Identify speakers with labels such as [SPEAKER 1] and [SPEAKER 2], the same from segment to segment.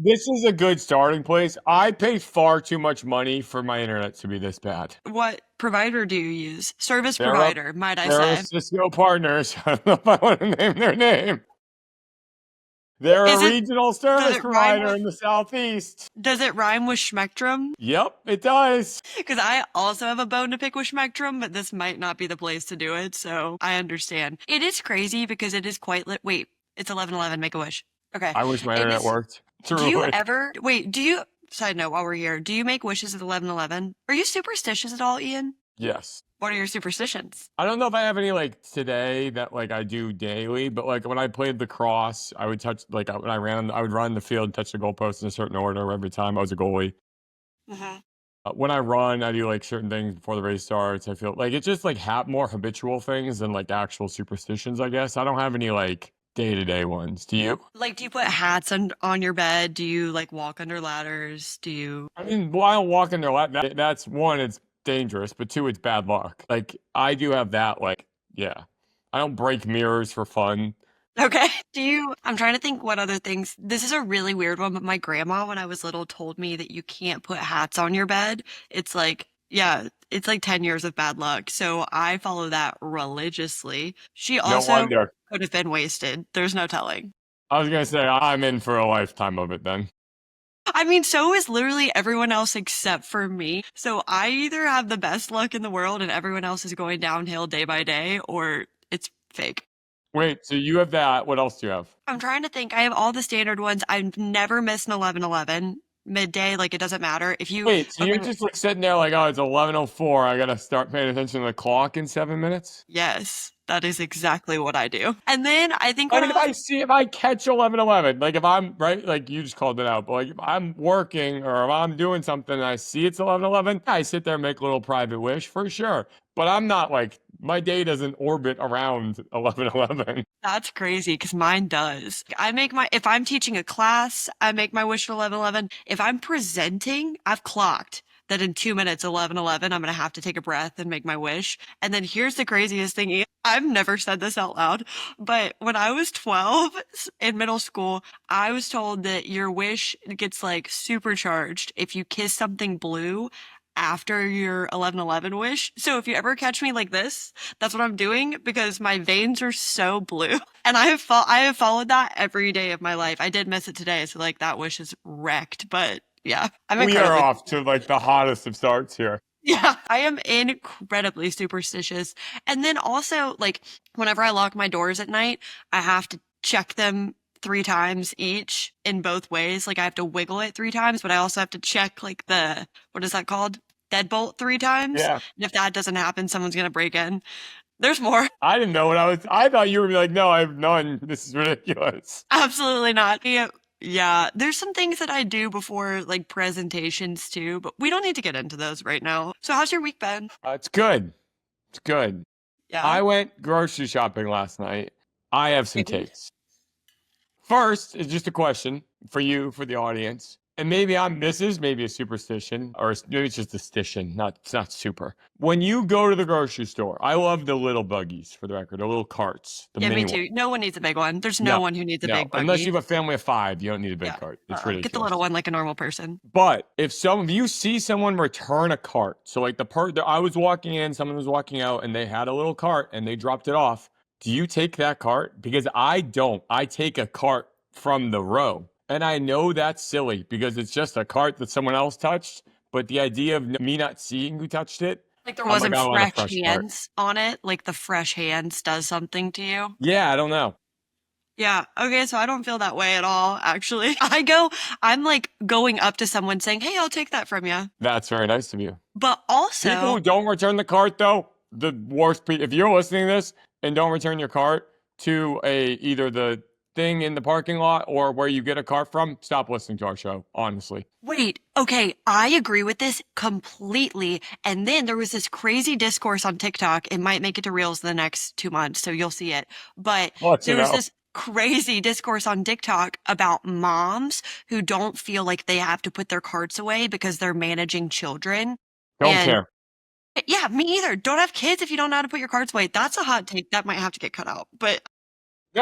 [SPEAKER 1] This is a good starting place. I pay far too much money for my internet to be this bad.
[SPEAKER 2] What provider do you use? Service
[SPEAKER 1] They're a,
[SPEAKER 2] provider, might I
[SPEAKER 1] they're a
[SPEAKER 2] say.
[SPEAKER 1] Cisco partners. I don't know if I want to name their name. They're a
[SPEAKER 2] Is it,
[SPEAKER 1] regional
[SPEAKER 2] does
[SPEAKER 1] service
[SPEAKER 2] it rhyme
[SPEAKER 1] provider
[SPEAKER 2] with,
[SPEAKER 1] in the Southeast.
[SPEAKER 2] does it rhyme with Schmectrum?
[SPEAKER 1] Yep, it does.
[SPEAKER 2] Because I also have a bone to pick with Schmectrum, but this might not be the place to do it, so I understand. It is crazy because it is quite lit. Wait, it's 11:11. Make a wish. Okay.
[SPEAKER 1] I wish my
[SPEAKER 2] It
[SPEAKER 1] internet
[SPEAKER 2] is.
[SPEAKER 1] worked.
[SPEAKER 2] Do you
[SPEAKER 1] Truly.
[SPEAKER 2] ever wait? Do you? Side note, while we're here, do you make wishes at 11:11? Are you superstitious at all, Ian?
[SPEAKER 1] Yes.
[SPEAKER 2] What are your superstitions?
[SPEAKER 1] I don't know if I have any like today that like I do daily, but like when I played lacrosse, I would touch like when I ran, I would run the field, touch the goalpost in a certain order every time I was a goalie.
[SPEAKER 2] Hmm.
[SPEAKER 1] When I run, I do like certain things before the race starts. I feel like it's just like more habitual things than like actual superstitions, I guess. I don't have any like day-to-day ones. Do you?
[SPEAKER 2] Like, do you put hats on your bed? Do you like walk under ladders? Do you?
[SPEAKER 1] I mean, while walking there, that's one, it's dangerous, but two, it's bad luck. Like I do have that, like, yeah. I don't break mirrors for fun.
[SPEAKER 2] Okay. Do you? I'm trying to think what other things. This is a really weird one, but my grandma, when I was little, told me that you can't put hats on your bed. It's like, yeah, it's like 10 years of bad luck. So I follow that religiously. She
[SPEAKER 1] No
[SPEAKER 2] also
[SPEAKER 1] wonder.
[SPEAKER 2] could have been wasted. There's no telling.
[SPEAKER 1] I was gonna say I'm in for a lifetime of it then.
[SPEAKER 2] I mean, so is literally everyone else except for me. So I either have the best luck in the world and everyone else is going downhill day by day, or it's fake.
[SPEAKER 1] Wait, so you have that. What else do you have?
[SPEAKER 2] I'm trying to think. I have all the standard ones. I've never missed an 11:11 midday. Like it doesn't matter if you.
[SPEAKER 1] Wait, so you're
[SPEAKER 2] Okay,
[SPEAKER 1] just like sitting there like, oh, it's 11:04. I gotta start paying attention to the clock in 7 minutes.
[SPEAKER 2] yes, that is exactly what I do. And then I think
[SPEAKER 1] I
[SPEAKER 2] what
[SPEAKER 1] mean,
[SPEAKER 2] else?
[SPEAKER 1] if I catch 11:11, like if I'm right, like you just called it out, but like if I'm working or if I'm doing something and I see it's 11:11, I sit there and make a little private wish for sure. But I'm not like my day doesn't orbit around 11:11.
[SPEAKER 2] That's crazy because mine does. I make my, if I'm teaching a class, I make my wish at 11:11. If I'm presenting, I've clocked that in 2 minutes, 11:11, I'm going to have to take a breath and make my wish. And then here's the craziest thing. I've never said this out loud, but when I was 12 in middle school, I was told that your wish gets like supercharged if you kiss something blue after your 11:11 wish. So if you ever catch me like this, that's what I'm doing because my veins are so blue. And I have followed that every day of my life. I did miss it today, so like that wish is wrecked, but yeah, I'm
[SPEAKER 1] We are
[SPEAKER 2] incredibly
[SPEAKER 1] off to like the hottest of starts here.
[SPEAKER 2] yeah, I am incredibly superstitious. And then also like whenever I lock my doors at night, I have to check them 3 times each in both ways. Like I have to wiggle it 3 times, but I also have to check like the what is that called? Deadbolt 3 times.
[SPEAKER 1] Yeah.
[SPEAKER 2] And if that doesn't happen, someone's gonna break in. There's more.
[SPEAKER 1] I didn't know what I thought you would be like, no, I have none. This is ridiculous.
[SPEAKER 2] Absolutely not. Yeah, yeah, there's some things that I do before like presentations too, but we don't need to get into those right now. So how's your week been?
[SPEAKER 1] It's good. It's good.
[SPEAKER 2] Yeah.
[SPEAKER 1] I went grocery shopping last night. I have some takes. First is just a question for you, for the audience. And maybe this is maybe a superstition, or maybe it's just a stition, it's not super. When you go to the grocery store, I love the little buggies, for the record, the little carts, the
[SPEAKER 2] Yeah, me
[SPEAKER 1] mini ones.
[SPEAKER 2] too. No one needs a big one. There's no
[SPEAKER 1] No,
[SPEAKER 2] one who needs a
[SPEAKER 1] no.
[SPEAKER 2] big
[SPEAKER 1] Unless you
[SPEAKER 2] buggy.
[SPEAKER 1] have a family of 5, you don't need a big
[SPEAKER 2] Yeah.
[SPEAKER 1] cart. It's
[SPEAKER 2] Get the little
[SPEAKER 1] ridiculous.
[SPEAKER 2] one like a normal person.
[SPEAKER 1] But if some of you see someone return a cart, so like I was walking in, someone was walking out, and they had a little cart and they dropped it off. Do you take that cart? Because I don't. I take a cart from the row. And I know that's silly because it's just a cart that someone else touched. But the idea of me not seeing who touched it,
[SPEAKER 2] Like there
[SPEAKER 1] I'm like,
[SPEAKER 2] wasn't
[SPEAKER 1] I want a
[SPEAKER 2] fresh
[SPEAKER 1] fresh cart.
[SPEAKER 2] hands on it. Like the fresh hands does something to you.
[SPEAKER 1] Yeah, I don't know.
[SPEAKER 2] Yeah. Okay. So I don't feel that way at all, actually. I'm like going up to someone saying, hey, I'll take that from you.
[SPEAKER 1] That's very nice of you.
[SPEAKER 2] But
[SPEAKER 1] People who
[SPEAKER 2] also,
[SPEAKER 1] don't return the cart, though, the worst. If you're listening to this and don't return your cart to either the thing in the parking lot or where you get a cart from, stop listening to our show. Honestly,
[SPEAKER 2] wait, okay, I agree with this completely. And then there was this crazy discourse on TikTok. It might make it to Reels the next 2 months, so you'll see it. But
[SPEAKER 1] I'll let you
[SPEAKER 2] there was
[SPEAKER 1] know.
[SPEAKER 2] this crazy discourse on TikTok about moms who don't feel like they have to put their carts away because they're managing children.
[SPEAKER 1] Don't
[SPEAKER 2] And
[SPEAKER 1] care.
[SPEAKER 2] yeah, me either. Don't have kids if you don't know how to put your carts away. That's a hot take. That might have to get cut out. But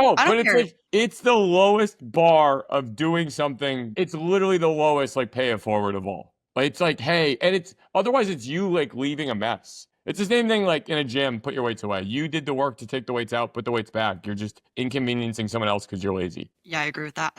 [SPEAKER 1] No,
[SPEAKER 2] I
[SPEAKER 1] but
[SPEAKER 2] don't
[SPEAKER 1] it's
[SPEAKER 2] care.
[SPEAKER 1] like it's the lowest bar of doing something. It's literally the lowest like pay it forward of all. Like it's like, hey, and it's otherwise it's you like leaving a mess. It's the same thing like in a gym, put your weights away. You did the work to take the weights out, put the weights back. You're just inconveniencing someone else because you're lazy.
[SPEAKER 2] Yeah, I agree with that.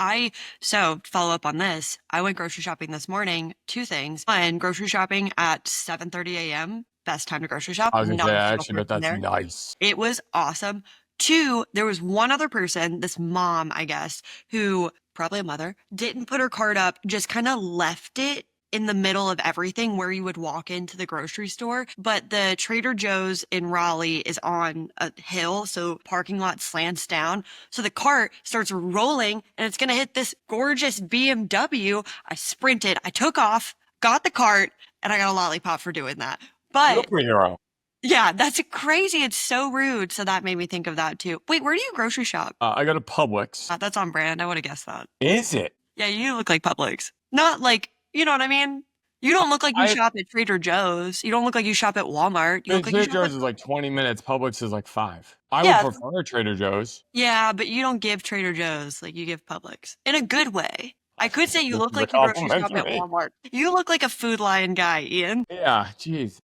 [SPEAKER 2] So follow up on this. I went grocery shopping this morning. Two things. One, grocery shopping at 7:30 a.m. Best time to grocery shop.
[SPEAKER 1] I was gonna say,
[SPEAKER 2] Not a
[SPEAKER 1] I
[SPEAKER 2] single
[SPEAKER 1] actually bet
[SPEAKER 2] person
[SPEAKER 1] that's
[SPEAKER 2] there.
[SPEAKER 1] nice.
[SPEAKER 2] It was awesome. Two, there was one other person, this mom, I guess, who probably a mother, didn't put her cart up, just kind of left it in the middle of everything where you would walk into the grocery store. But the Trader Joe's in Raleigh is on a hill, so parking lot slants down. So the cart starts rolling and it's going to hit this gorgeous BMW. I sprinted, I took off, got the cart, and I got a lollipop for doing that. But
[SPEAKER 1] Superhero.
[SPEAKER 2] yeah, that's crazy. It's so rude. So that made me think of that too. Wait, where do you grocery shop?
[SPEAKER 1] I go to Publix.
[SPEAKER 2] That's on brand. I would have guessed that.
[SPEAKER 1] Is it?
[SPEAKER 2] Yeah, you look like Publix. Not like, you know what I mean? You don't look like you
[SPEAKER 1] I
[SPEAKER 2] shop at Trader Joe's. You don't look like you shop at Walmart. You look like you
[SPEAKER 1] Trader
[SPEAKER 2] shop at
[SPEAKER 1] Joe's is like 20 minutes. Publix is like 5. I would
[SPEAKER 2] yeah,
[SPEAKER 1] prefer Trader Joe's.
[SPEAKER 2] yeah, but you don't give Trader Joe's like you give Publix in a good way. I could say you
[SPEAKER 1] This
[SPEAKER 2] look
[SPEAKER 1] is a
[SPEAKER 2] like you grocery
[SPEAKER 1] compliment
[SPEAKER 2] shop
[SPEAKER 1] to
[SPEAKER 2] at
[SPEAKER 1] me.
[SPEAKER 2] Walmart. You look like a Food Lion guy, Ian.
[SPEAKER 1] Yeah, jeez.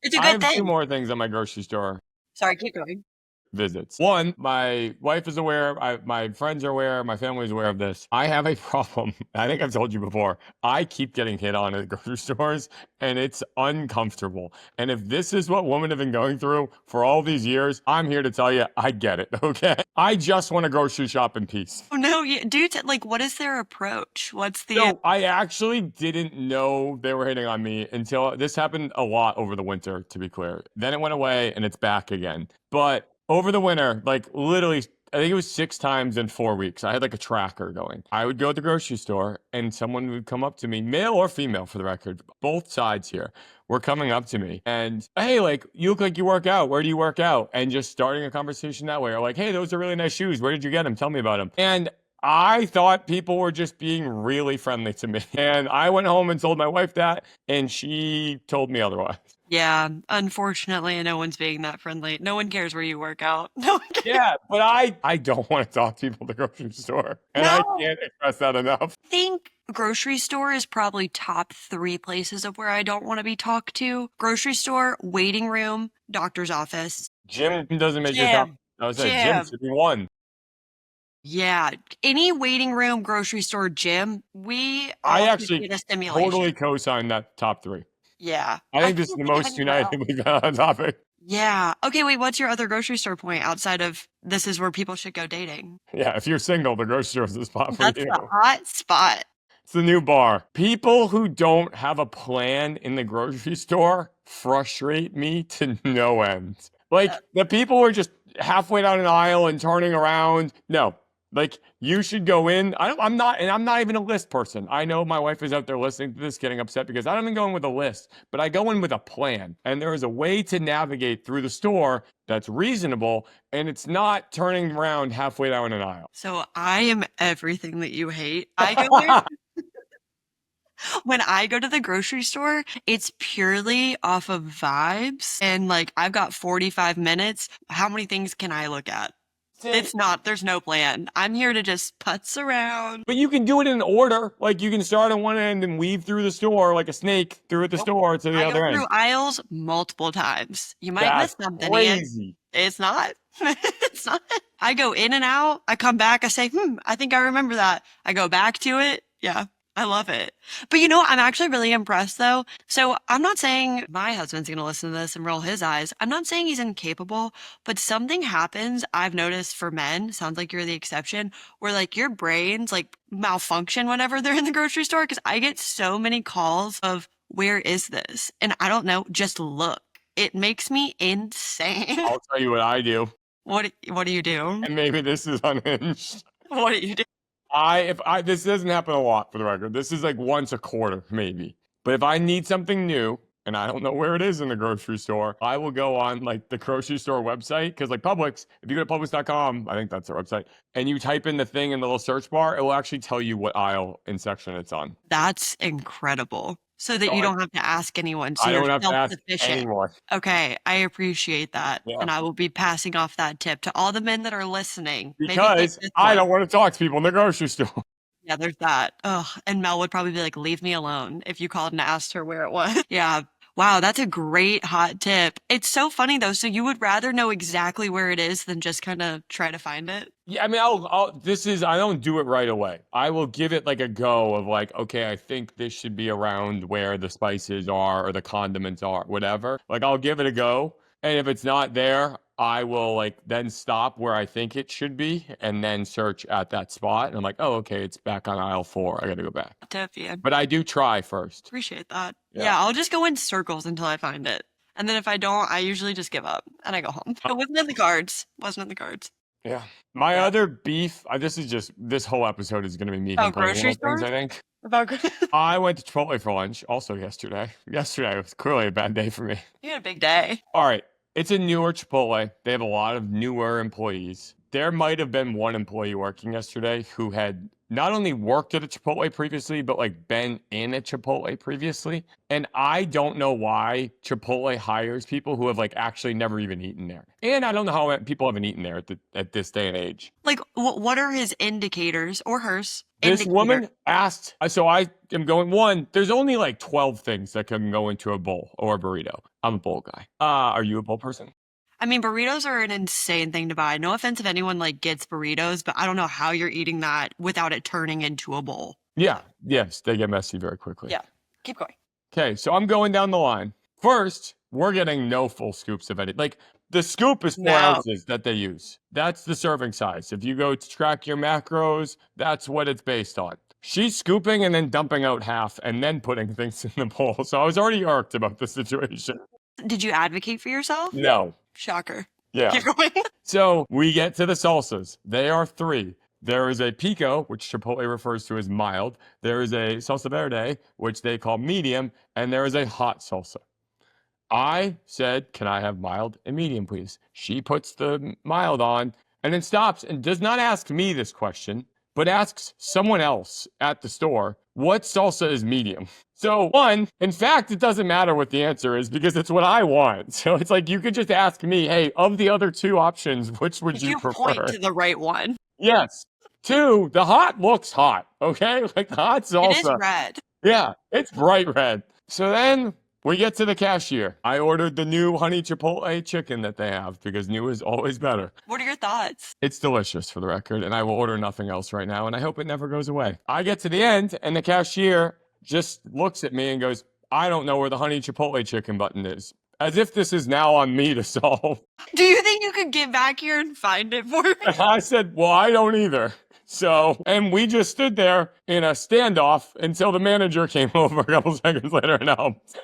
[SPEAKER 2] It's a
[SPEAKER 1] I
[SPEAKER 2] good
[SPEAKER 1] have 2
[SPEAKER 2] thing.
[SPEAKER 1] more things on my grocery store
[SPEAKER 2] Sorry, keep going.
[SPEAKER 1] visits. One, my wife is aware, my friends are aware, my family is aware of this. I have a problem. I think I've told you before. I keep getting hit on at grocery stores and it's uncomfortable. And if this is what women have been going through for all these years, I'm here to tell you, I get it, okay? I just want to grocery shop in peace.
[SPEAKER 2] Oh no, like what is their approach? What's the
[SPEAKER 1] So I actually didn't know they were hitting on me until this happened a lot over the winter, to be clear. Then it went away and it's back again. But over the winter, like literally, I think it was 6 times in 4 weeks. I had like a tracker going. I would go to the grocery store and someone would come up to me, male or female for the record, both sides here were coming up to me and, hey, like, you look like you work out. Where do you work out? And just starting a conversation that way. Or like, hey, those are really nice shoes. Where did you get them? Tell me about them. And I thought people were just being really friendly to me. And I went home and told my wife that, and she told me otherwise.
[SPEAKER 2] Yeah, unfortunately, no one's being that friendly. No one cares where you work out. No one cares.
[SPEAKER 1] Yeah, but I don't want to talk to people at the grocery store. And I
[SPEAKER 2] No.
[SPEAKER 1] can't express that enough.
[SPEAKER 2] I think grocery store is probably top 3 places of where I don't want to be talked to. Grocery store, waiting room, doctor's office.
[SPEAKER 1] Gym doesn't make your top.
[SPEAKER 2] Gym.
[SPEAKER 1] I would say gym
[SPEAKER 2] Gym.
[SPEAKER 1] should be 1.
[SPEAKER 2] Yeah, any waiting room, grocery store, gym, we
[SPEAKER 1] I
[SPEAKER 2] all
[SPEAKER 1] actually
[SPEAKER 2] need a stimulation.
[SPEAKER 1] totally co-sign that top 3.
[SPEAKER 2] Yeah.
[SPEAKER 1] I think this is
[SPEAKER 2] can't
[SPEAKER 1] the
[SPEAKER 2] think of
[SPEAKER 1] most
[SPEAKER 2] anywhere else.
[SPEAKER 1] united we've had on topic.
[SPEAKER 2] Yeah. Okay, wait, what's your other grocery store point outside of this is where people should go dating?
[SPEAKER 1] Yeah, if you're single, the grocery store is the spot for
[SPEAKER 2] That's
[SPEAKER 1] you.
[SPEAKER 2] the hot spot.
[SPEAKER 1] It's the new bar. People who don't have a plan in the grocery store frustrate me to no end. Like the people who are just halfway down an aisle and turning around. No, like you should go in. I'm not even a list person. I know my wife is out there listening to this, getting upset because I don't even go in with a list, but I go in with a plan. And there is a way to navigate through the store that's reasonable, and it's not turning around halfway down an aisle.
[SPEAKER 2] So I am everything that you hate. I go there. When I go to the grocery store, it's purely off of vibes. And like, I've got 45 minutes. How many things can I look at? There's no plan. I'm here to just putz around.
[SPEAKER 1] But you can do it in order. Like you can start on one end and weave through the store like a snake through the store to the
[SPEAKER 2] I
[SPEAKER 1] other
[SPEAKER 2] go
[SPEAKER 1] end.
[SPEAKER 2] through aisles multiple times. You might
[SPEAKER 1] That's
[SPEAKER 2] miss something. Ian.
[SPEAKER 1] crazy.
[SPEAKER 2] It's not. It's not. I go in and out. I come back. I say, I think I remember that. I go back to it. Yeah. I love it. But you know, I'm actually really impressed though. So I'm not saying my husband's going to listen to this and roll his eyes. I'm not saying he's incapable, but something happens I've noticed for men, sounds like you're the exception, where like your brains like malfunction whenever they're in the grocery store. Cause I get so many calls of where is this? And I don't know, just look. It makes me insane.
[SPEAKER 1] I'll tell you what I do.
[SPEAKER 2] What do you do?
[SPEAKER 1] And maybe this is unhinged.
[SPEAKER 2] What do you do?
[SPEAKER 1] This doesn't happen a lot for the record. This is like once a quarter, maybe. But if I need something new and I don't know where it is in the grocery store, I will go on like the grocery store website because like Publix, if you go to Publix.com, I think that's their website, and you type in the thing in the little search bar, it will actually tell you what aisle and section it's on.
[SPEAKER 2] That's incredible. So that
[SPEAKER 1] So
[SPEAKER 2] you don't have to ask anyone. So
[SPEAKER 1] I
[SPEAKER 2] you're
[SPEAKER 1] don't have to ask
[SPEAKER 2] self-sufficient.
[SPEAKER 1] anyone.
[SPEAKER 2] Okay, I appreciate that.
[SPEAKER 1] Yeah.
[SPEAKER 2] And I will be passing off that tip to all the men that are listening. Maybe
[SPEAKER 1] Because
[SPEAKER 2] take this
[SPEAKER 1] I
[SPEAKER 2] one.
[SPEAKER 1] don't want to talk to people in the grocery store.
[SPEAKER 2] Yeah, there's that. Ugh. And Mel would probably be like, leave me alone if you called and asked her where it was. Yeah. Wow, that's a great hot tip. It's so funny though. So you would rather know exactly where it is than just kind of try to find it?
[SPEAKER 1] Yeah, I mean, I don't do it right away. I will give it like a go of like, okay, I think this should be around where the spices are or the condiments are, whatever. Like, I'll give it a go. And if it's not there, I will like then stop where I think it should be and then search at that spot. And I'm like, oh, okay, it's back on aisle 4. I got to go back.
[SPEAKER 2] Tip, yeah.
[SPEAKER 1] But I do try first.
[SPEAKER 2] Appreciate that.
[SPEAKER 1] Yeah.
[SPEAKER 2] Yeah, I'll just go in circles until I find it. And then if I don't, I usually just give up and I go home. It wasn't in the cards. Wasn't in the cards.
[SPEAKER 1] Yeah. My
[SPEAKER 2] Yeah.
[SPEAKER 1] other beef, this whole episode is going to be me
[SPEAKER 2] Oh,
[SPEAKER 1] complaining
[SPEAKER 2] grocery
[SPEAKER 1] about things,
[SPEAKER 2] stores?
[SPEAKER 1] I think.
[SPEAKER 2] About
[SPEAKER 1] I went to Chipotle for lunch also yesterday. Yesterday was clearly a bad day for me.
[SPEAKER 2] You had a big day.
[SPEAKER 1] All right. It's a newer Chipotle. They have a lot of newer employees. There might have been one employee working yesterday who had not only worked at a Chipotle previously, but like been in a Chipotle previously. And I don't know why Chipotle hires people who have like actually never even eaten there. And I don't know how people haven't eaten there at this day and age.
[SPEAKER 2] Like, what are his indicators or hers?
[SPEAKER 1] This
[SPEAKER 2] indicator?
[SPEAKER 1] woman asked, so I am going, one, there's only like 12 things that can go into a bowl or a burrito. I'm a bowl guy. Are you a bowl person?
[SPEAKER 2] I mean, burritos are an insane thing to buy. No offense if anyone like gets burritos, but I don't know how you're eating that without it turning into a bowl.
[SPEAKER 1] Yeah. Yes. They get messy very quickly.
[SPEAKER 2] Yeah. Keep going.
[SPEAKER 1] Okay. So I'm going down the line. First, we're getting no full scoops of any. Like the scoop is 4
[SPEAKER 2] No.
[SPEAKER 1] ounces that they use. That's the serving size. If you go to track your macros, that's what it's based on. She's scooping and then dumping out half and then putting things in the bowl. So I was already irked about the situation.
[SPEAKER 2] Did you advocate for yourself?
[SPEAKER 1] No.
[SPEAKER 2] Shocker.
[SPEAKER 1] Yeah.
[SPEAKER 2] Keep going.
[SPEAKER 1] So we get to the salsas. They are 3. There is a pico, which Chipotle refers to as mild. There is a salsa verde, which they call medium. And there is a hot salsa. I said, can I have mild and medium, please? She puts the mild on and then stops and does not ask me this question, but asks someone else at the store, what salsa is medium? So one, in fact, it doesn't matter what the answer is because it's what I want. So it's like, you could just ask me, hey, of the other 2 options, which would you prefer?
[SPEAKER 2] Point to the right one.
[SPEAKER 1] Yes. 2, the hot looks hot. Okay. Like the hot salsa.
[SPEAKER 2] It is red.
[SPEAKER 1] Yeah. It's bright red. So then we get to the cashier. I ordered the new honey Chipotle chicken that they have because new is always better.
[SPEAKER 2] What are your thoughts?
[SPEAKER 1] It's delicious for the record, and I will order nothing else right now, and I hope it never goes away. I get to the end, and the cashier just looks at me and goes, I don't know where the honey Chipotle chicken button is. As if this is now on me to solve.
[SPEAKER 2] Do you think you could get back here and find it for me?
[SPEAKER 1] I said, well, I don't either. So, and we just stood there in a standoff until the manager came over a couple seconds later and helped.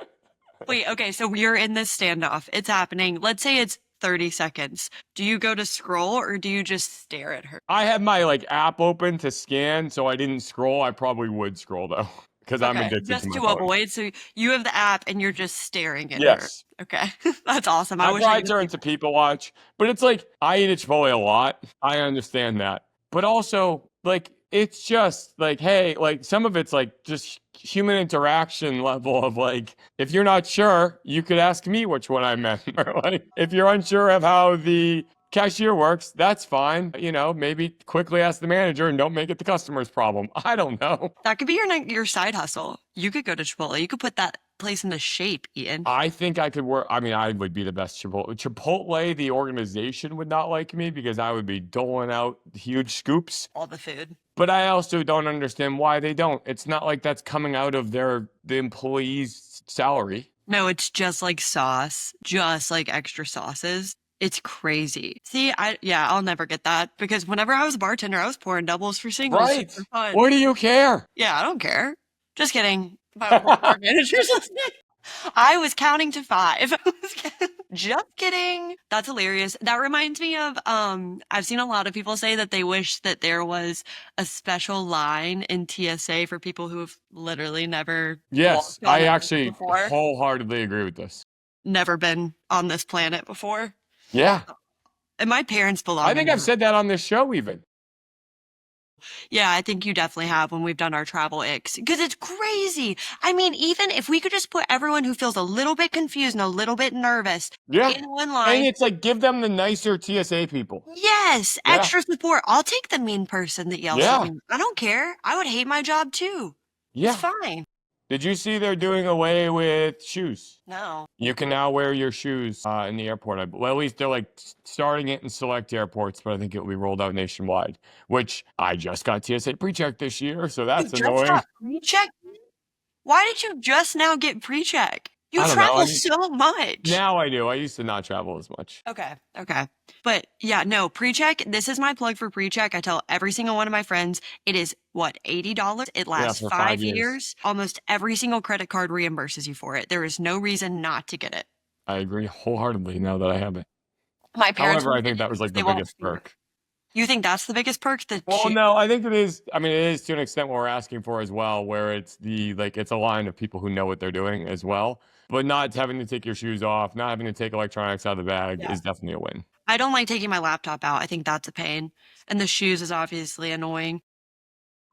[SPEAKER 2] Wait, okay, so we're in this standoff. It's happening. Let's say it's 30 seconds. Do you go to scroll or do you just stare at her?
[SPEAKER 1] I had my like app open to scan, so I didn't scroll. I probably would scroll though, because I'm addicted
[SPEAKER 2] just
[SPEAKER 1] to my
[SPEAKER 2] to
[SPEAKER 1] phone.
[SPEAKER 2] avoid. So you have the app and you're just staring at
[SPEAKER 1] Yes.
[SPEAKER 2] her. Okay, that's awesome.
[SPEAKER 1] I
[SPEAKER 2] wish
[SPEAKER 1] probably
[SPEAKER 2] could
[SPEAKER 1] turn to people watch, but it's like I eat at Chipotle a lot. I understand that, but also like it's just like, hey, like some of it's like just human interaction level of like, if you're not sure, you could ask me which one I meant. Or like, if you're unsure of how the cashier works, that's fine. You know, maybe quickly ask the manager and don't make it the customer's problem. I don't know.
[SPEAKER 2] That could be your side hustle. You could go to Chipotle. You could put that place into shape, Ian.
[SPEAKER 1] I think I could work. I mean, I would be the best Chipotle. Chipotle, the organization would not like me because I would be doling out huge scoops.
[SPEAKER 2] All the food.
[SPEAKER 1] But I also don't understand why they don't. It's not like that's coming out of the employee's salary.
[SPEAKER 2] No, it's just like sauce, just like extra sauces. It's crazy. See, I'll never get that because whenever I was a bartender, I was pouring doubles for singles.
[SPEAKER 1] Right.
[SPEAKER 2] For fun.
[SPEAKER 1] What do you care?
[SPEAKER 2] Yeah, I don't care. Just kidding. My managers listening. I was counting to 5. Just kidding. That's hilarious. That reminds me of I've seen a lot of people say that they wish that there was a special line in TSA for people who have literally never
[SPEAKER 1] Yes,
[SPEAKER 2] walked on
[SPEAKER 1] I
[SPEAKER 2] Earth
[SPEAKER 1] actually
[SPEAKER 2] before,
[SPEAKER 1] wholeheartedly agree with this.
[SPEAKER 2] never been on this planet before.
[SPEAKER 1] Yeah.
[SPEAKER 2] And my parents
[SPEAKER 1] I
[SPEAKER 2] belong in
[SPEAKER 1] think I've
[SPEAKER 2] there.
[SPEAKER 1] said that on this show even.
[SPEAKER 2] Yeah, I think you definitely have when we've done our travel icks. Because it's crazy. I mean, even if we could just put everyone who feels a little bit confused and a little bit nervous
[SPEAKER 1] Yeah.
[SPEAKER 2] in one
[SPEAKER 1] And
[SPEAKER 2] line.
[SPEAKER 1] it's like give them the nicer TSA people.
[SPEAKER 2] Yes,
[SPEAKER 1] Yeah.
[SPEAKER 2] extra support. I'll take the mean person that yells at
[SPEAKER 1] Yeah.
[SPEAKER 2] me. I don't care. I would hate my job too. It's
[SPEAKER 1] Yeah.
[SPEAKER 2] fine.
[SPEAKER 1] Did you see they're doing away with shoes?
[SPEAKER 2] No.
[SPEAKER 1] You can now wear your shoes in the airport. Well, at least they're like starting it in select airports, but I think it will be rolled out nationwide, which I just got TSA pre-check this year, so
[SPEAKER 2] You
[SPEAKER 1] that's
[SPEAKER 2] just
[SPEAKER 1] annoying.
[SPEAKER 2] got pre-check? Why did you just now get pre-check? You
[SPEAKER 1] I don't know.
[SPEAKER 2] travel so much.
[SPEAKER 1] Now I do. I used to not travel as much.
[SPEAKER 2] Okay. Okay. But yeah, no, pre-check. This is my plug for pre-check. I tell every single one of my friends it is what, $80? It
[SPEAKER 1] Yeah,
[SPEAKER 2] lasts
[SPEAKER 1] for
[SPEAKER 2] 5
[SPEAKER 1] 5 years.
[SPEAKER 2] years. Almost every single credit card reimburses you for it. There is no reason not to get it.
[SPEAKER 1] I agree wholeheartedly now that I have it.
[SPEAKER 2] My parents
[SPEAKER 1] However, I
[SPEAKER 2] won't
[SPEAKER 1] think
[SPEAKER 2] get
[SPEAKER 1] that
[SPEAKER 2] it
[SPEAKER 1] was like
[SPEAKER 2] because
[SPEAKER 1] the
[SPEAKER 2] they won't
[SPEAKER 1] biggest
[SPEAKER 2] see it.
[SPEAKER 1] perk.
[SPEAKER 2] You think that's the biggest perk?
[SPEAKER 1] Well, no, I think it is. I mean, it is to an extent what we're asking for as well, where it's it's a line of people who know what they're doing as well, but not having to take your shoes off, not having to take electronics out of the bag
[SPEAKER 2] Yeah.
[SPEAKER 1] is definitely a win.
[SPEAKER 2] I don't like taking my laptop out. I think that's a pain. And the shoes is obviously annoying.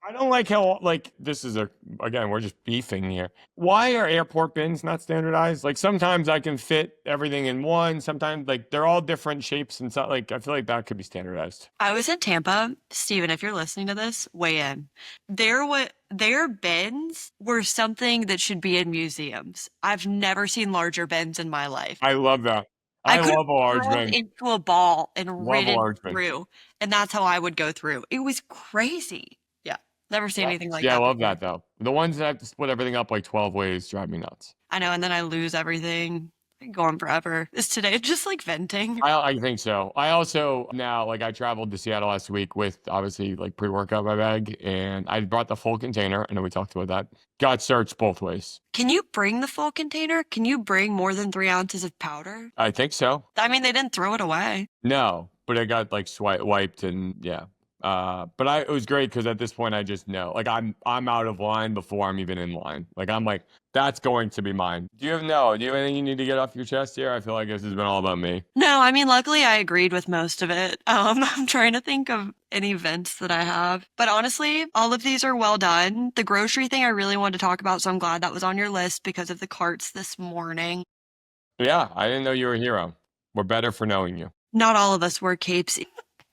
[SPEAKER 1] I don't like how this is again, we're just beefing here. Why are airport bins not standardized? Like sometimes I can fit everything in one, sometimes like they're all different shapes and stuff. Like I feel like that could be standardized.
[SPEAKER 2] I was in Tampa. Steven, if you're listening to this, weigh in. Their bins were something that should be in museums. I've never seen larger bins in my life.
[SPEAKER 1] I love that.
[SPEAKER 2] I
[SPEAKER 1] I
[SPEAKER 2] could
[SPEAKER 1] love a
[SPEAKER 2] have
[SPEAKER 1] large
[SPEAKER 2] crawled
[SPEAKER 1] bin.
[SPEAKER 2] into a ball and
[SPEAKER 1] Love a
[SPEAKER 2] ridden
[SPEAKER 1] large bin.
[SPEAKER 2] through, and that's how I would go through. It was crazy. Yeah, never seen anything like
[SPEAKER 1] Yeah, I
[SPEAKER 2] that
[SPEAKER 1] love
[SPEAKER 2] before.
[SPEAKER 1] that though. The ones that have to split everything up like 12 ways drive me nuts.
[SPEAKER 2] I know, and then I lose everything. I go on forever. Is today just like venting?
[SPEAKER 1] I think so. I also now I traveled to Seattle last week with obviously like pre-workout in my bag, and I brought the full container. I know we talked about that. Got searched both ways.
[SPEAKER 2] Can you bring the full container? Can you bring more than 3 ounces of powder?
[SPEAKER 1] I think so.
[SPEAKER 2] I mean, they didn't throw it away.
[SPEAKER 1] No, but it got like wiped and yeah. But it was great because at this point I just know like I'm out of line before I'm even in line. Like I'm like that's going to be mine. Do you have anything you need to get off your chest here? I feel like this has been all about me.
[SPEAKER 2] No, I mean, luckily I agreed with most of it. I'm trying to think of any events that I have. But honestly, all of these are well done. The grocery thing I really wanted to talk about, so I'm glad that was on your list because of the carts this morning.
[SPEAKER 1] Yeah, I didn't know you were a hero. We're better for knowing you.
[SPEAKER 2] Not all of us wear capes.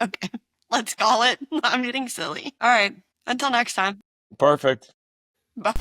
[SPEAKER 2] Okay, let's call it. I'm getting silly. All right, until next time.
[SPEAKER 1] Perfect.
[SPEAKER 2] Bye.